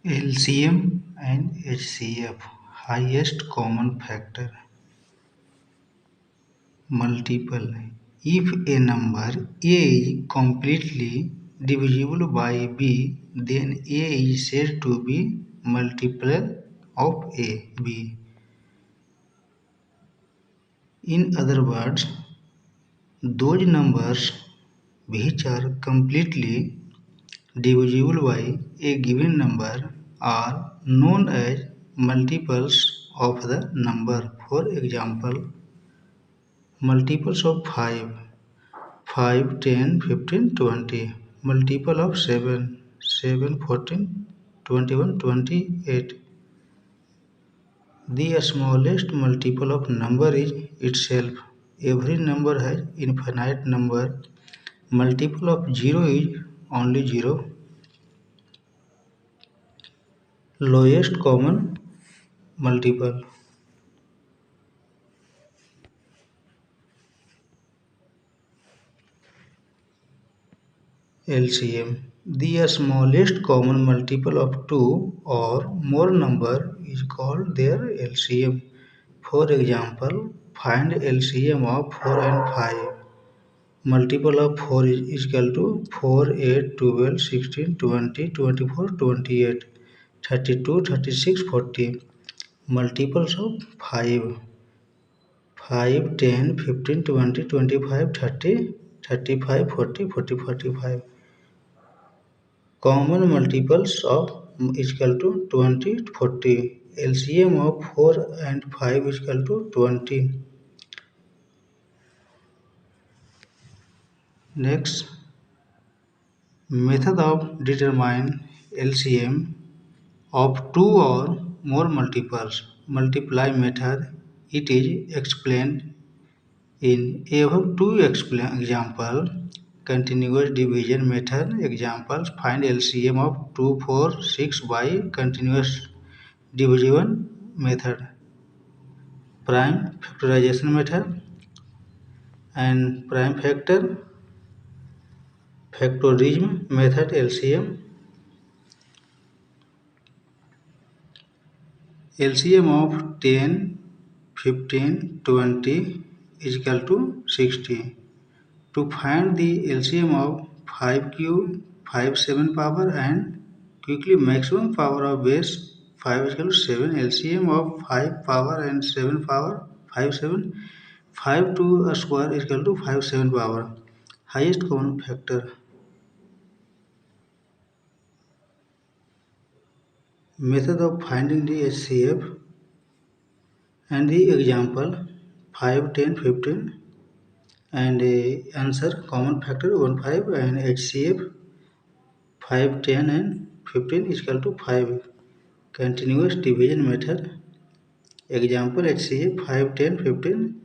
LCM and HCF, highest common factor. Multiple. If a number A is completely divisible by B, then A is said to be multiple of A, B. In other words, those numbers which are completely divisible by a given number are known as multiples of the number. For example, multiples of 5, 5, 10, 15, 20. Multiple of 7, 7, 14, 21, 28. The smallest multiple of number is itself. Every number has infinite number. Multiple of 0 is only 0. Lowest common multiple. LCM. The smallest common multiple of two or more number is called their LCM. For example, find LCM of 4 and 5. Multiple of 4 is equal to 4, 8, 12, 16, 20, 24, 28, 32, 36, 40. Multiples of 5. 5, 10, 15, 20, 25, 30, 35, 40, 40, 45. Common multiples of is equal to 20, 40. LCM of 4 and 5 is equal to 20. Next, method of determine LCM of two or more multiples. Multiply method. It is explained in above two example. Continuous division method. Examples: find LCM of 2, 4, 6 by continuous division method. Prime factorization method and prime factor factorism method. LCM of 10, 15, 20 is equal to 60. To find the LCM of 5 cube, 5 7 power and quickly maximum power of base 5 is equal to 7. LCM of 5 power and 7 power 5 7. 5 to a square is equal to 5 7 power. Highest common factor. Method of finding the HCF and the example 5, 10, 15 and answer common factor 1, 5 and HCF 5, 10 and 15 is equal to 5. Continuous division method. Example HCF 5, 10, 15.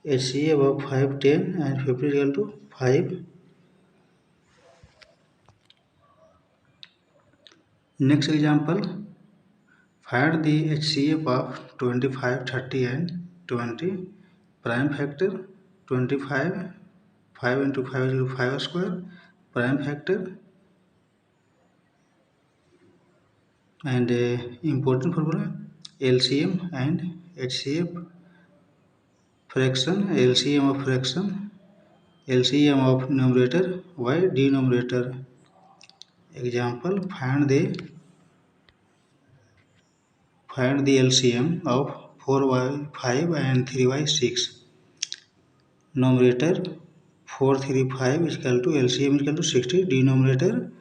HCF of 5, 10 and 15 is equal to 5. Next example, find the HCF of 25, 30 and 20. Prime factor 25, 5 into 5 is equal to 5 square. Prime factor and important formula LCM and HCF. Fraction, LCM of fraction, LCM of numerator by denominator. Example, find the LCM of 4 by 5 and 3 by 6. Numerator 4, 3, 5 is equal to LCM is equal to 60. Denominator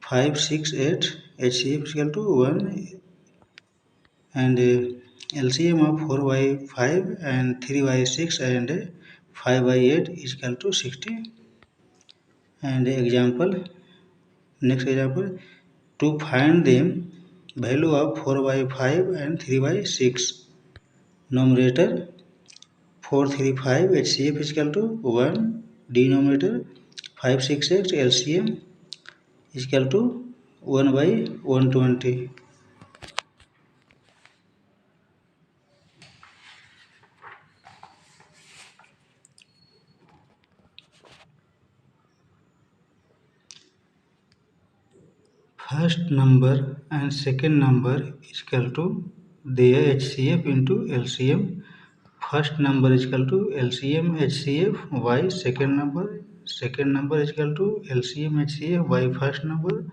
5, 6, 8. HCF is equal to 1 and LCM of 4 by 5 and 3 by 6 and 5 by 8 is equal to 60. And next example, to find the value of 4 by 5 and 3 by 6. Numerator 4, 3, 5 HCF is equal to 1. Denominator 5, 6, 8 LCM is equal to 1 by 120. first number and second number is equal to their HCF into LCM. First number is equal to LCM HCF by second number is equal to LCM HCF by first number.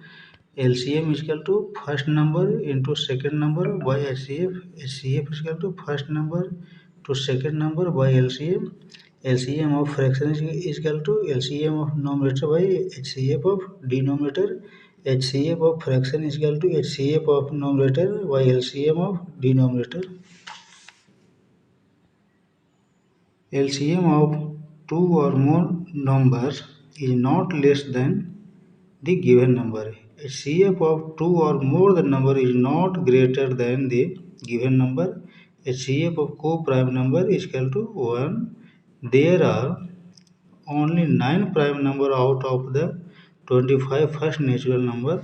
LCM is equal to first number into second number by HCF. HCF is equal to first number to second number by LCM. LCM of fraction is equal to LCM of numerator by HCF of denominator. HCF of fraction is equal to HCF of numerator by LCM of denominator. LCM of two or more numbers is not less than the given number. HCF of two or more than number is not greater than the given number. HCF of co-prime number is equal to 1. There are only 9 prime number out of the 25 first natural number.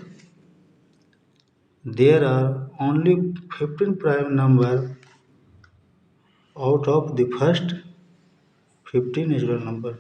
There are only 15 prime number out of the first 15 natural number.